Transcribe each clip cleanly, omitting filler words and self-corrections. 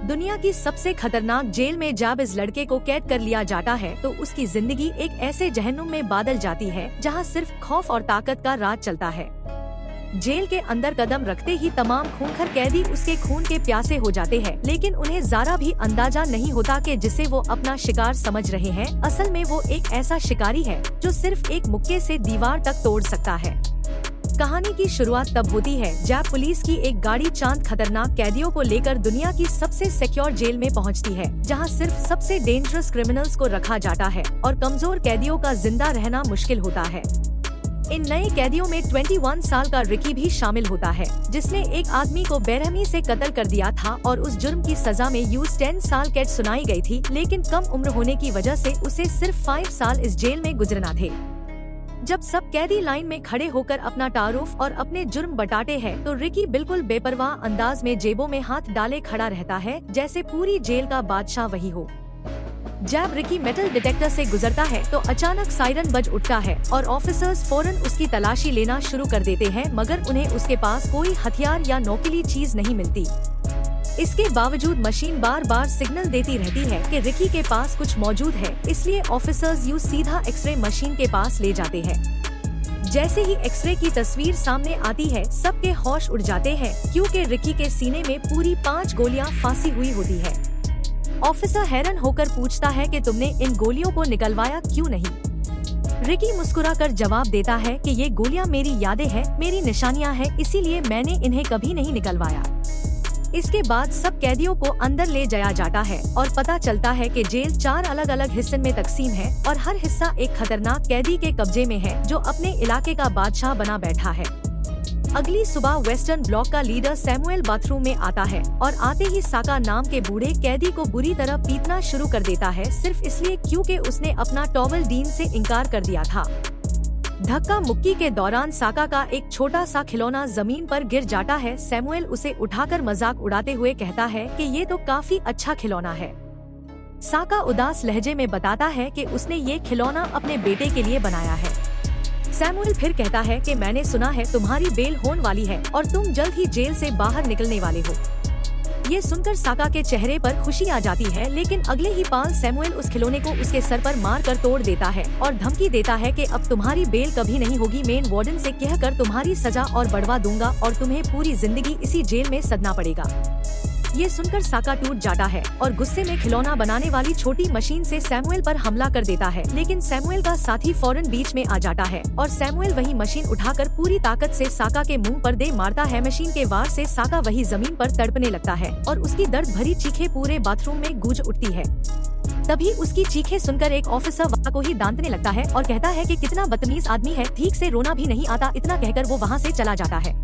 दुनिया की सबसे खतरनाक जेल में जब इस लड़के को कैद कर लिया जाता है तो उसकी जिंदगी एक ऐसे जहन्नुम में बदल जाती है जहां सिर्फ खौफ और ताकत का राज चलता है। जेल के अंदर कदम रखते ही तमाम खूंखार कैदी उसके खून के प्यासे हो जाते हैं, लेकिन उन्हें जरा भी अंदाजा नहीं होता कि जिसे वो अपना शिकार समझ रहे हैं असल में वो एक ऐसा शिकारी है जो सिर्फ एक मुक्के से दीवार तक तोड़ सकता है। कहानी की शुरुआत तब होती है जब पुलिस की एक गाड़ी चांद खतरनाक कैदियों को लेकर दुनिया की सबसे सिक्योर जेल में पहुंचती है, जहां सिर्फ सबसे डेंजरस क्रिमिनल्स को रखा जाता है और कमजोर कैदियों का जिंदा रहना मुश्किल होता है। इन नए कैदियों में 21 साल का रिकी भी शामिल होता है, जिसने एक आदमी को बेरहमी से कत्ल कर दिया था और उस जुर्म की सजा में 10 साल कैद सुनाई गई थी, लेकिन कम उम्र होने की वजह से उसे सिर्फ 5 साल इस जेल में गुजरना थे। जब सब कैदी लाइन में खड़े होकर अपना तारुफ और अपने जुर्म बताते हैं तो रिकी बिल्कुल बेपरवाह अंदाज में जेबों में हाथ डाले खड़ा रहता है, जैसे पूरी जेल का बादशाह वही हो। जब रिकी मेटल डिटेक्टर से गुजरता है तो अचानक सायरन बज उठता है और ऑफिसर्स फौरन उसकी तलाशी लेना शुरू कर देते हैं, मगर उन्हें उसके पास कोई हथियार या नोकीली चीज नहीं मिलती। इसके बावजूद मशीन बार बार सिग्नल देती रहती है कि रिकी के पास कुछ मौजूद है, इसलिए ऑफिसर्स सीधा एक्सरे मशीन के पास ले जाते हैं। जैसे ही एक्सरे की तस्वीर सामने आती है सबके होश उड़ जाते हैं, क्योंकि रिकी के सीने में पूरी 5 गोलियां फांसी हुई होती है। ऑफिसर हैरान होकर पूछता है कि तुमने इन गोलियों को निकलवाया क्यों नहीं? रिकी मुस्कुराकर जवाब देता है कि ये गोलियां मेरी यादें हैं, मेरी निशानियां हैं, इसीलिए मैंने इन्हें कभी नहीं निकलवाया। इसके बाद सब कैदियों को अंदर ले जाया जाता है और पता चलता है कि जेल 4 अलग अलग हिस्सों में तकसीम है और हर हिस्सा एक खतरनाक कैदी के कब्जे में है जो अपने इलाके का बादशाह बना बैठा है। अगली सुबह वेस्टर्न ब्लॉक का लीडर सैमुएल बाथरूम में आता है और आते ही साका नाम के बूढ़े कैदी को बुरी तरह पीटना शुरू कर देता है, सिर्फ इसलिए क्योंकि उसने अपना टॉवल डीन से इनकार कर दिया था। धक्का मुक्की के दौरान साका का एक छोटा सा खिलौना जमीन पर गिर जाता है। सैमुएल उसे उठाकर मजाक उड़ाते हुए कहता है कि ये तो काफी अच्छा खिलौना है। साका उदास लहजे में बताता है कि उसने ये खिलौना अपने बेटे के लिए बनाया है। सैमुएल फिर कहता है कि मैंने सुना है तुम्हारी बेल होने वाली है और तुम जल्द ही जेल से बाहर निकलने वाले हो। ये सुनकर साका के चेहरे पर खुशी आ जाती है, लेकिन अगले ही पल सैमुएल उस खिलौने को उसके सर पर मार कर तोड़ देता है और धमकी देता है कि अब तुम्हारी बेल कभी नहीं होगी, मेन वार्डन से कहकर तुम्हारी सजा और बढ़वा दूंगा और तुम्हें पूरी जिंदगी इसी जेल में सदना पड़ेगा। ये सुनकर साका टूट जाता है और गुस्से में खिलौना बनाने वाली छोटी मशीन से सैमुएल पर हमला कर देता है, लेकिन सैमुएल का साथी फौरन बीच में आ जाता है और सैमुएल वही मशीन उठाकर पूरी ताकत से साका के मुंह पर दे मारता है। मशीन के वार से साका वही जमीन पर तड़पने लगता है और उसकी दर्द भरी चीखें पूरे बाथरूम में गूंज उठती है। तभी उसकी चीखें सुनकर एक ऑफिसर वहाँ को ही डांटने लगता है और कहता है कि कितना बदतमीज आदमी है, ठीक से रोना भी नहीं आता। इतना कहकर वो वहाँ से चला जाता है।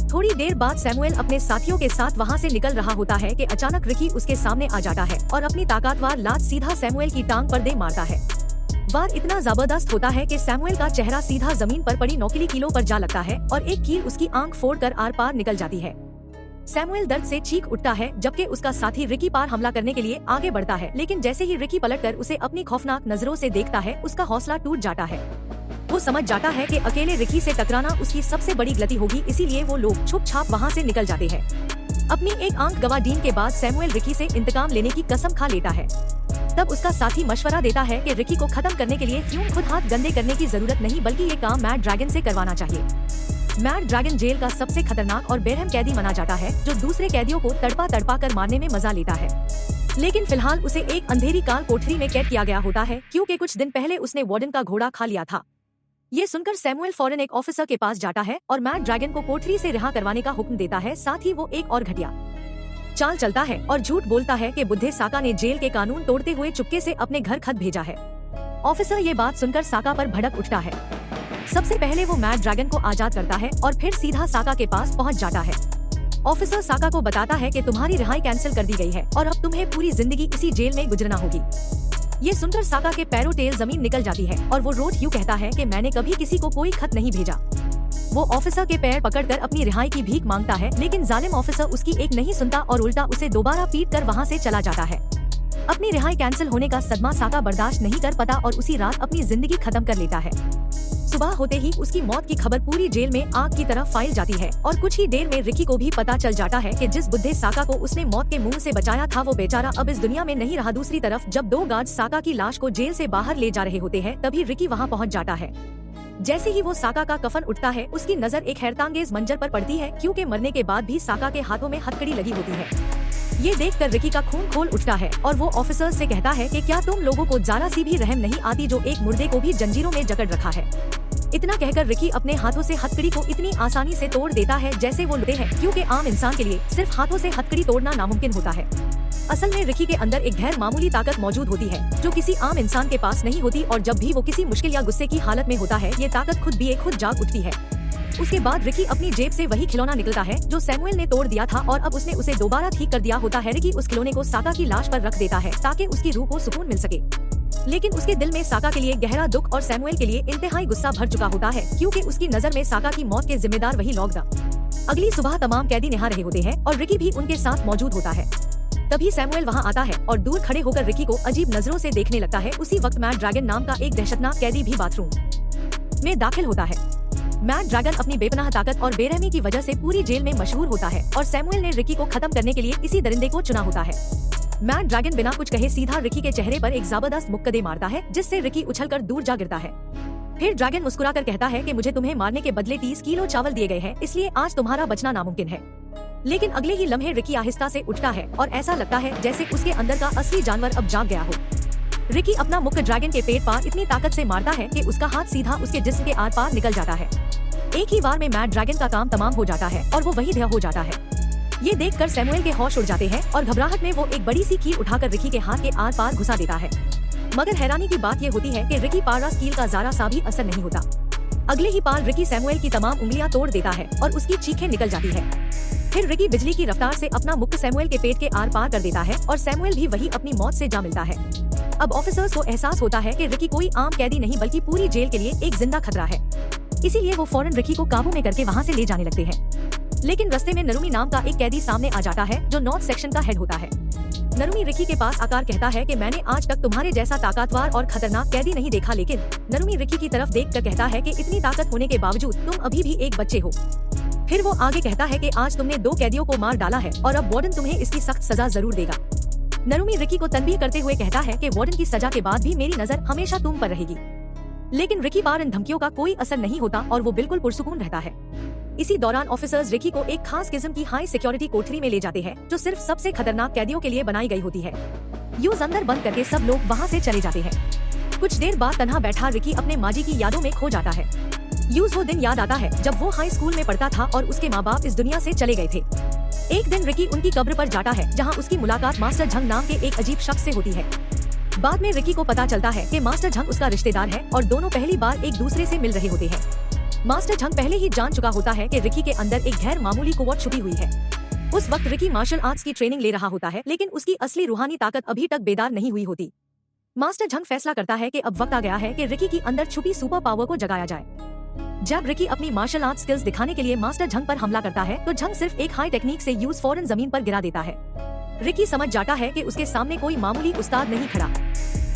थोड़ी देर बाद सैमुएल अपने साथियों के साथ वहाँ से निकल रहा होता है कि अचानक रिकी उसके सामने आ जाता है और अपनी ताकतवर लात सीधा सैमुएल की टांग पर दे मारता है। वार इतना जबरदस्त होता है कि सैमुएल का चेहरा सीधा जमीन पर पड़ी नोकीली कीलों पर जा लगता है और एक कील उसकी आंख फोड़कर आर पार निकल जाती है। सैमुएल दर्द से चीख उठता है, जबकि उसका साथी रिकी पार हमला करने के लिए आगे बढ़ता है, लेकिन जैसे ही रिकी पलटकर उसे अपनी खौफनाक नजरों से देखता है उसका हौसला टूट जाता है। वो समझ जाता है कि अकेले रिकी से टकराना उसकी सबसे बड़ी गलती होगी, इसीलिए वो लोग छुप छाप वहाँ से निकल जाते हैं। अपनी एक आंख गवा डीन के बाद सैमुएल रिकी से इंतकाम लेने की कसम खा लेता है। तब उसका साथी मशवरा देता है कि रिकी को खत्म करने के लिए क्यों खुद हाथ गंदे करने की जरूरत नहीं, बल्कि ये काम मैड ड्रैगन से करवाना चाहिए। मैड ड्रैगन जेल का सबसे खतरनाक और बेरहम कैदी माना जाता है, जो दूसरे कैदियों को तड़पा कर मारने में मजा लेता है। लेकिन फिलहाल उसे एक अंधेरी काल कोठरी में कैद किया गया होता है, क्योंकि कुछ दिन पहले उसने वार्डन का घोड़ा खा लिया था। ये सुनकर सैमुएल फौरन एक ऑफिसर के पास जाता है और मैड ड्रैगन को कोठरी से रिहा करवाने का हुक्म देता है। साथ ही वो एक और घटिया चाल चलता है और झूठ बोलता है कि बुद्धे साका ने जेल के कानून तोड़ते हुए चुपके से अपने घर खत भेजा है। ऑफिसर ये बात सुनकर साका पर भड़क उठता है। सबसे पहले वो मैड ड्रैगन को आजाद करता है और फिर सीधा साका के पास पहुंच जाता है। ऑफिसर साका को बताता है कि तुम्हारी रिहाई कैंसिल कर दी गई है और अब तुम्हें पूरी जिंदगी इसी जेल में गुजरना होगी। ये सुनकर साका के पैरों टेल जमीन निकल जाती है और वो रोड यूं कहता है कि मैंने कभी किसी को कोई खत नहीं भेजा। वो ऑफिसर के पैर पकड़कर अपनी रिहाई की भीख मांगता है, लेकिन जालिम ऑफिसर उसकी एक नहीं सुनता और उल्टा उसे दोबारा पीट कर वहाँ से चला जाता है। अपनी रिहाई कैंसिल होने का सदमा साका बर्दाश्त नहीं कर पाता और उसी रात अपनी जिंदगी खत्म कर लेता है। सुबह होते ही उसकी मौत की खबर पूरी जेल में आग की तरह फैल जाती है और कुछ ही देर में रिकी को भी पता चल जाता है कि जिस बुड्ढे साका को उसने मौत के मुंह से बचाया था वो बेचारा अब इस दुनिया में नहीं रहा। दूसरी तरफ जब 2 गार्ड साका की लाश को जेल से बाहर ले जा रहे होते हैं तभी रिकी वहाँ पहुँच जाता है। जैसे ही वो साका का कफन उठता है उसकी नजर एक हैरतांगेज मंजर पर पड़ती है, क्योंकि मरने के बाद भी साका के हाथों में हथकड़ी लगी होती है। ये देखकर रिकी का खून खोल उठता है और वो ऑफिसर्स से कहता है कि क्या तुम लोगों को जरा सी भी रहम नहीं आती जो एक मुर्दे को भी जंजीरों में जकड़ रखा है। इतना कहकर रिकी अपने हाथों से हथकड़ी को इतनी आसानी से तोड़ देता है जैसे वो लुटे हैं, क्योंकि आम इंसान के लिए सिर्फ हाथों से हथकड़ी तोड़ना नामुमकिन होता है। असल में रिकी के अंदर एक गैर मामूली ताकत मौजूद होती है जो किसी आम इंसान के पास नहीं होती, और जब भी वो किसी मुश्किल या गुस्से की हालत में होता है ये ताकत खुद जाग उठती है। उसके बाद रिकी अपनी जेब से वही खिलौना निकलता है जो सैमुअल ने तोड़ दिया था और अब उसने उसे दोबारा ठीक कर दिया होता है। रिकी उस खिलौने को साका की लाश पर रख देता है ताकि उसकी रूह को सुकून मिल सके, लेकिन उसके दिल में साका के लिए गहरा दुख और सैमुअल के लिए इंतहाई गुस्सा भर चुका होता है, क्योंकि उसकी नजर में साका की मौत के जिम्मेदार वही लोग थे। अगली सुबह तमाम कैदी नहा रहे होते हैं और रिकी भी उनके साथ मौजूद होता है। तभी सैमुअल वहां आता है और दूर खड़े होकर रिकी को अजीब नजरों से देखने लगता है। उसी वक्त मैड ड्रैगन नाम का एक दहशतनाक कैदी भी बाथरूम में दाखिल होता है। मैड ड्रैगन अपनी बेपनाह ताकत और बेरहमी की वजह से पूरी जेल में मशहूर होता है और सैमुअल ने रिकी को खत्म करने के लिए इसी दरिंदे को चुना होता है। मैड ड्रैगन बिना कुछ कहे सीधा रिकी के चेहरे पर एक जबरदस्त मुक्कदे मारता है, जिससे रिकी उछलकर दूर जा गिरता है। फिर ड्रैगन मुस्कुराकर कहता है कि मुझे तुम्हें मारने के बदले 30 किलो चावल दिए गए हैं, इसलिए आज तुम्हारा बचना नामुमकिन है। लेकिन अगले ही लम्हे रिकी आहिस्ता से उठता है और ऐसा लगता है जैसे उसके अंदर का असली जानवर अब जाग गया हो। रिकी अपना मुक्का ड्रैगन के पेट पार इतनी ताकत से मारता है कि उसका हाथ सीधा उसके जिस्म के आर पार निकल जाता है। एक ही बार में मैड ड्रैगन का काम तमाम हो जाता है और वो वही ध्येय हो जाता है। ये देखकर सैमुअल के होश उड़ जाते हैं और घबराहट में वो एक बड़ी सी कील उठाकर रिकी के हाथ के आर पार घुसा देता है। मगर हैरानी की बात ये होती है कि रिकी पार कील का जरा सा भी असर नहीं होता। अगले ही पार रिकी सैमुअल की तमाम उंगलियां तोड़ देता है और उसकी चीखें निकल जाती है। फिर रिकी बिजली की रफ्तार से अपना मुक्का सैमुअल के पेट के आर पार कर देता है और सैमुअल भी वही अपनी मौत से जा मिलता है। अब ऑफिसर्स को एहसास होता है कि रिकी कोई आम कैदी नहीं बल्कि पूरी जेल के लिए एक जिंदा खतरा है, इसीलिए वो फौरन रिकी को काबू में करके वहाँ से ले जाने लगते हैं। लेकिन रास्ते में नरुमी नाम का एक कैदी सामने आ जाता है जो नॉर्थ सेक्शन का हेड होता है। नरुमी रिकी के पास आकर कहता है कि मैंने आज तक तुम्हारे जैसा ताकतवर और खतरनाक कैदी नहीं देखा। लेकिन नरुमी रिकी की तरफ देखकर कहता है कि इतनी ताकत होने के बावजूद तुम अभी भी एक बच्चे हो। फिर वो आगे कहता है कि आज तुमने 2 कैदियों को मार डाला है और अब वार्डन तुम्हें इसकी सख्त सजा जरूर देगा। नरुमी रिकी को तनबीह करते हुए कहता है कि वार्डन की सजा के बाद भी मेरी नजर हमेशा तुम पर रहेगी। लेकिन रिकी पर इन धमकियों का कोई असर नहीं होता और वो बिल्कुल पुरसुकून रहता है। इसी दौरान ऑफिसर्स रिकी को एक खास किस्म की हाई सिक्योरिटी कोठरी में ले जाते हैं जो सिर्फ सबसे खतरनाक कैदियों के लिए बनाई गई होती है। यूज अंदर बंद करके सब लोग वहाँ से चले जाते हैं। कुछ देर बाद तन्हा बैठा रिकी अपने माजी की यादों में खो जाता है। यूज वो दिन याद आता है जब वो हाई स्कूल में पढ़ता था और उसके माँ बाप इस दुनिया से चले गए थे। एक दिन रिकी उनकी कब्र पर जाता है जहाँ उसकी मुलाकात मास्टर झंग नाम के एक अजीब शख्स से होती है। बाद में रिकी को पता चलता है कि मास्टर झंग उसका रिश्तेदार है और दोनों पहली बार एक दूसरे से मिल रहे होते हैं। मास्टर झंग पहले ही जान चुका होता है कि रिकी के अंदर एक गैर मामूली कुव्वत छुपी हुई है। उस वक्त रिकी मार्शल आर्ट्स की ट्रेनिंग ले रहा होता है, लेकिन उसकी असली रूहानी ताकत अभी तक बेदार नहीं हुई होती। मास्टर झंग फैसला करता है कि अब वक्त आ गया है कि रिकी की अंदर छुपी सुपर पावर को जगाया जाए। जब रिकी अपनी मार्शल आर्ट स्किल्स दिखाने के लिए मास्टर झंग पर हमला करता है तो झंग सिर्फ एक हाई टेक्निक से यूज फौरन जमीन पर गिरा देता है। रिकी समझ जाता है कि उसके सामने कोई मामूली उस्ताद नहीं खड़ा।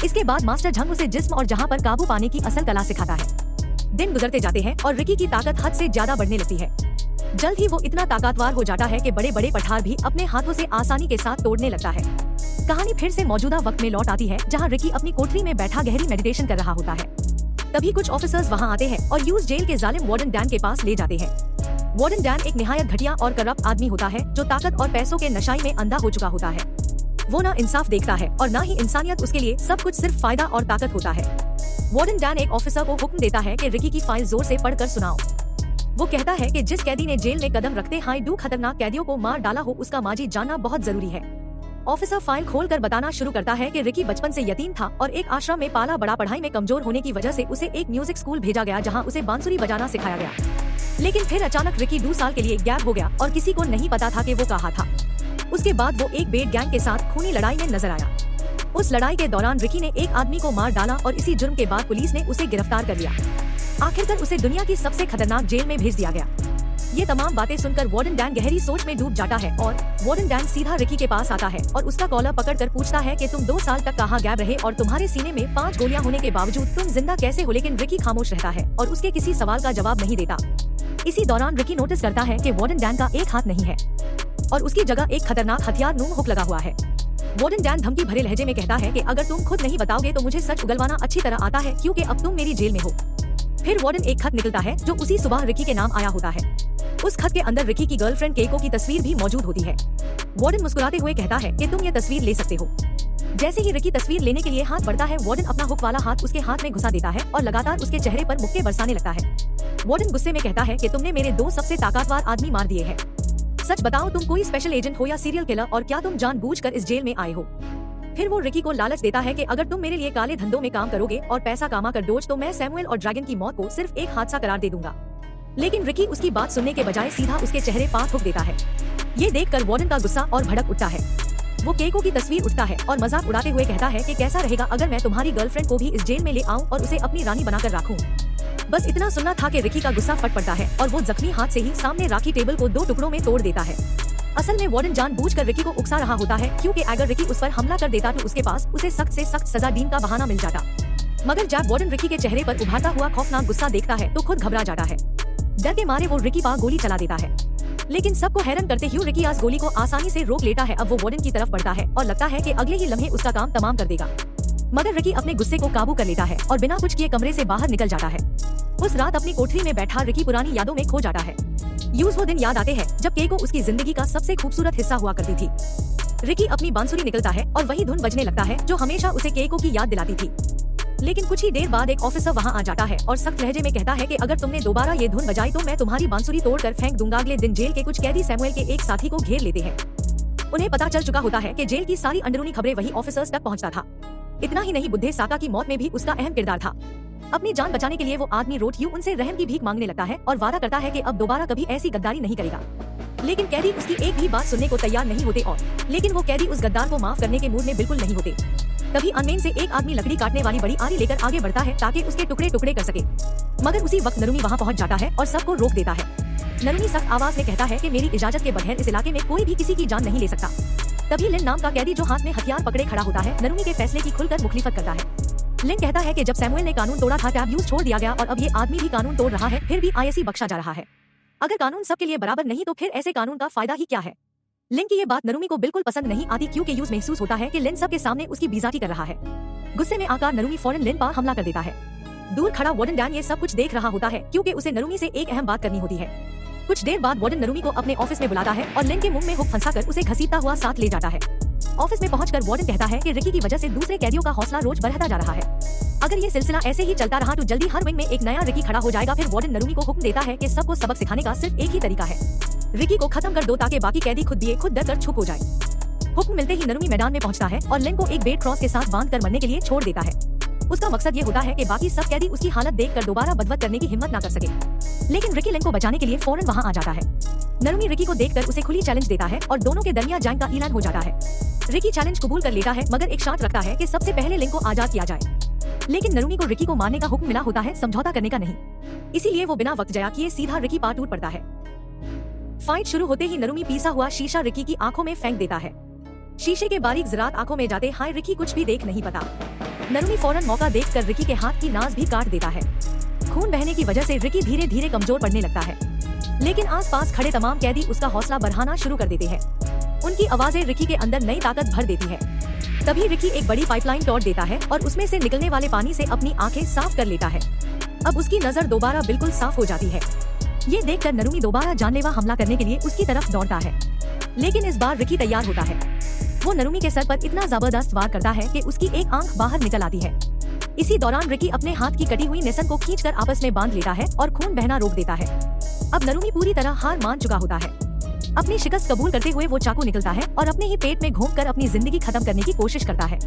इसके बाद मास्टर झंग उसे जिस्म और जहां पर काबू पाने की असल कला सिखाता है। दिन गुजरते जाते हैं और रिकी की ताकत हद से ज्यादा बढ़ने लगती है। जल्द ही वो इतना ताकतवर हो जाता है कि बड़े बड़े पठार भी अपने हाथों से आसानी के साथ तोड़ने लगता है। कहानी फिर से मौजूदा वक्त में लौट आती है जहाँ रिकी अपनी कोठरी में बैठा गहरी मेडिटेशन कर रहा होता है। तभी कुछ ऑफिसर्स वहाँ आते हैं और यूज जेल के जालिम वार्डन डैन के पास ले जाते हैं। वार्डन डैन एक निहायत घटिया और करप्ट आदमी होता है जो ताकत और पैसों के नशाई में अंधा हो चुका होता है। वो ना इंसाफ देखता है और ना ही इंसानियत, उसके लिए सब कुछ सिर्फ फायदा और ताकत होता है। वार्डन डैन एक ऑफिसर को हुक्म देता है कि रिकी की फाइल जोर से पढ़कर सुनाओ। वो कहता है कि जिस कैदी ने जेल में कदम रखते हाई 2 खतरनाक कैदियों को मार डाला हो उसका माजी जानना बहुत जरूरी है। ऑफिसर फाइल खोलकर बताना शुरू करता है कि रिकी बचपन से यतीम था और एक आश्रम में पाला बड़ा, पढ़ाई में कमजोर होने की वजह से उसे एक म्यूजिक स्कूल भेजा गया जहां उसे बांसुरी बजाना सिखाया गया। लेकिन फिर अचानक रिकी 2 साल के लिए गैप हो गया और किसी को नहीं पता था कि वो कहाँ था। उसके बाद वो एक बेड गैंग के साथ खूनी लड़ाई में नजर आया। उस लड़ाई के दौरान रिकी ने एक आदमी को मार डाला और इसी जुर्म के बाद पुलिस ने उसे गिरफ्तार कर लिया। आखिरकार उसे दुनिया की सबसे खतरनाक जेल में भेज दिया गया। ये तमाम बातें सुनकर वार्डन डैन गहरी सोच में डूब जाता है और वार्डन डैन सीधा रिकी के पास आता है और उसका कॉलर पकड़कर पूछता है कि तुम 2 साल तक कहाँ गायब रहे और तुम्हारे सीने में 5 गोलियां होने के बावजूद तुम जिंदा कैसे हो। लेकिन रिकी खामोश रहता है और उसके किसी सवाल का जवाब नहीं देता। इसी दौरान रिकी नोटिस करता है कि वार्डन डैन का एक हाथ नहीं है और उसकी जगह एक खतरनाक हथियार नुमा हुक लगा हुआ है। वार्डन डैन धमकी भरे लहजे में कहता है कि अगर तुम खुद नहीं बताओगे तो मुझे सच उगलवाना अच्छी तरह आता है, क्योंकि अब तुम मेरी जेल में हो। फिर वार्डन एक खत निकलता है जो उसी सुबह रिकी के नाम आया होता है। उस खत के अंदर रिकी की गर्लफ्रेंड केको की तस्वीर भी मौजूद होती है। वार्डन मुस्कुराते हुए कहता है कि तुम ये तस्वीर ले सकते हो। जैसे ही रिकी तस्वीर लेने के लिए हाथ बढ़ता है, वार्डन अपना हुक वाला हाथ उसके हाथ में घुसा देता है और लगातार उसके चेहरे पर मुक्के बरसाने लगता है। वार्डन गुस्से में कहता है कि तुमने मेरे 2 सबसे ताकतवर आदमी मार दिए हैं। सच बताओ, तुम कोई स्पेशल एजेंट हो या सीरियल किलर, और क्या तुम जानबूझकर इस जेल में आए हो? फिर वो रिकी को लालच देता है कि अगर तुम मेरे लिए काले धंधों में काम करोगे और पैसा कमा कर दोज, तो मैं सैमुअल और ड्रैगन की मौत को सिर्फ एक हादसा करार दे दूंगा। लेकिन रिकी उसकी बात सुनने के बजाय सीधा उसके चेहरे पर थूक देता है। ये देखकर वार्डन का गुस्सा और भड़क उठता है। वो केको की तस्वीर उठता है और मजाक उड़ाते हुए कहता है कि कैसा रहेगा अगर मैं तुम्हारी गर्लफ्रेंड को भी इस जेल में ले आऊं और उसे अपनी रानी बनाकर रखूं। बस इतना सुनना था कि रिकी का गुस्सा फट पड़ता है और वो जख्मी हाथ से ही सामने राखी टेबल को 2 टुकड़ों में तोड़ देता है। असल में वार्डन जानबूझकर रिकी को उकसा रहा होता है, क्योंकि अगर रिकी उस पर हमला कर देता तो उसके पास उसे सख्त से सख्त सजा देने का बहाना मिल जाता। मगर जब वार्डन रिकी के चेहरे पर उभरता हुआ खौफनाक गुस्सा देखता है तो खुद घबरा जाता है। डर के मारे वो रिकी पर गोली चला देता है, लेकिन सबको हैरान करते हुए रिकी आज गोली को आसानी से रोक लेता है। अब वो वार्डन की तरफ बढ़ता है और लगता है कि अगले ही लम्हे उसका काम तमाम कर देगा। मगर रिकी अपने गुस्से को काबू कर लेता है और बिना कुछ किए कमरे से बाहर निकल जाता है। उस रात अपनी कोठरी में बैठा रिकी पुरानी यादों में खो जाता है। वो दिन याद आते हैं जब केको उसकी जिंदगी का सबसे खूबसूरत हिस्सा हुआ करती थी। रिकी अपनी बांसुरी निकलता है और वही धुन बजने लगता है जो हमेशा उसे केको की याद दिलाती थी। लेकिन कुछ ही देर बाद एक ऑफिसर वहाँ आ जाता है और सख्त लहजे में कहता है कि अगर तुमने दोबारा ये धुन बजाई तो मैं तुम्हारी बांसुरी तोड़कर फेंक दूंगा। अगले दिन जेल के कुछ कैदी सैमुअल के एक साथी को घेर लेते हैं। उन्हें पता चल चुका होता है कि जेल की सारी अंदरूनी खबरें वही ऑफिसर्स तक पहुँचता था। इतना ही नहीं, बुद्धे साका की मौत में भी उसका अहम किरदार था। अपनी जान बचाने के लिए वो आदमी रोटियो उनसे रहम की भीख मांगने लगता है और वादा करता है कि अब दोबारा कभी ऐसी गद्दारी नहीं करेगा। लेकिन कैदी उसकी एक भी बात सुनने को तैयार नहीं होते और लेकिन वो कैदी उस गद्दार को माफ करने के मूड में बिल्कुल नहीं होते। तभी अनमेन से एक आदमी लकड़ी काटने वाली बड़ी आरी लेकर आगे बढ़ता है ताकि उसके टुकड़े टुकड़े कर सके। मगर उसी वक्त नरुमी वहाँ पहुँच जाता है और सबको रोक देता है। नरुमी सख्त आवाज में कहता है कि मेरी इजाजत के बगैर इस इलाके में कोई भी किसी की जान नहीं ले सकता। तभी लिन नाम का कैदी जो हाथ में हथियार पकड़े खड़ा होता है नरुमी के फैसले की खुलकर मुखलिफत करता है। लिन कहता है कि जब सैमुअल ने कानून तोड़ा था तब यूज छोड़ दिया गया और अब ये आदमी भी कानून तोड़ रहा है, फिर भी आईएसी बख्शा जा रहा है। अगर कानून सबके लिए बराबर नहीं तो फिर ऐसे कानून का फायदा ही क्या है? लिन की ये बात नरुमी को बिल्कुल पसंद नहीं आती, क्योंकि यूज महसूस होता है कि लिन सबके सामने उसकी बेइज्जती कर रहा है। गुस्से में आकर नरुमी फौरन लिन पर हमला कर देता है। दूर खड़ा वार्डन डैन ये सब कुछ देख रहा होता है, क्योंकि उसे नरुमी से एक अहम बात करनी होती है। कुछ देर बाद वार्डन नरुमी को अपने ऑफिस में बुलाता है और लिन के मुंह में हुक फंसाकर उसे घसीटता हुआ साथ ले जाता है। ऑफिस में पहुंचकर वार्डन कहता है कि रिकी की वजह से दूसरे कैदियों का हौसला रोज बढ़ता जा रहा है। अगर ये सिलसिला ऐसे ही चलता रहा तो जल्दी हर विंग में एक नया रिकी खड़ा हो जाएगा। फिर वार्डन नरुमी को हुक्म देता है कि सबको सबक सिखाने का सिर्फ एक ही तरीका है, रिकी को खत्म कर दो ताकि बाकी कैदी खुद भी खुद डर कर चुप हो जाए। हुक्म मिलते ही नरुमी मैदान में पहुंचता है और लिन को एक बेड क्रॉस के साथ बांध कर मरने के लिए छोड़ देता है। उसका मकसद ये होता है कि बाकी सब कैदी उसकी हालत देखकर दोबारा बदवत करने की हिम्मत ना कर सके। लेकिन रिकी लिन को बचाने के लिए फौरन वहाँ आ जाता है। नरुमी रिकी को देखकर उसे खुली चैलेंज देता है और दोनों के दरमियान जंग का ऐलान हो जाता है। रिकी चैलेंज कबूल कर लेता है, मगर एक शर्त रखता है कि सबसे पहले लिन को आजाद किया जाए। लेकिन नरुमी को रिकी को मारने का हुक्म मिला होता है, समझौता करने का नहीं। इसीलिए वो बिना वक्त जया किए सीधा रिकी पर टूट पड़ता है। फाइट शुरू होते ही नरुमी पीसा हुआ शीशा रिकी की आंखों में फेंक देता है। शीशे के बारीक ज़रात आंखों में जाते हाय रिकी कुछ भी देख नहीं पाता। नरुमी फौरन मौका देखकर रिकी के हाथ की नास भी काट देता है। खून बहने की वजह से रिकी धीरे धीरे कमजोर पड़ने लगता है, लेकिन आसपास खड़े तमाम कैदी उसका हौसला बढ़ाना शुरू कर देते हैं। उनकी आवाजें रिकी के अंदर नई ताकत भर देती है। तभी रिकी एक बड़ी पाइपलाइन तोड़ देता है और उसमें से निकलने वाले पानी से अपनी आंखें साफ कर लेता है। अब उसकी नजर दोबारा बिल्कुल साफ हो जाती है। ये देखकर नरुमी दोबारा जानलेवा हमला करने के लिए उसकी तरफ दौड़ता है, लेकिन इस बार रिकी तैयार होता है। वो नरुमी के सर पर इतना जबरदस्त वार करता है कि उसकी एक आंख बाहर निकल आती है। इसी दौरान रिकी अपने हाथ की कटी हुई नेसन को खींचकर आपस में बांध लेता है और खून बहना रोक देता है। अब नरुमी पूरी तरह हार मान चुका होता है। अपनी शिकस्त कबूल करते हुए वो चाकू निकलता है और अपने ही पेट में घोंपकर अपनी जिंदगी खत्म करने की कोशिश करता है।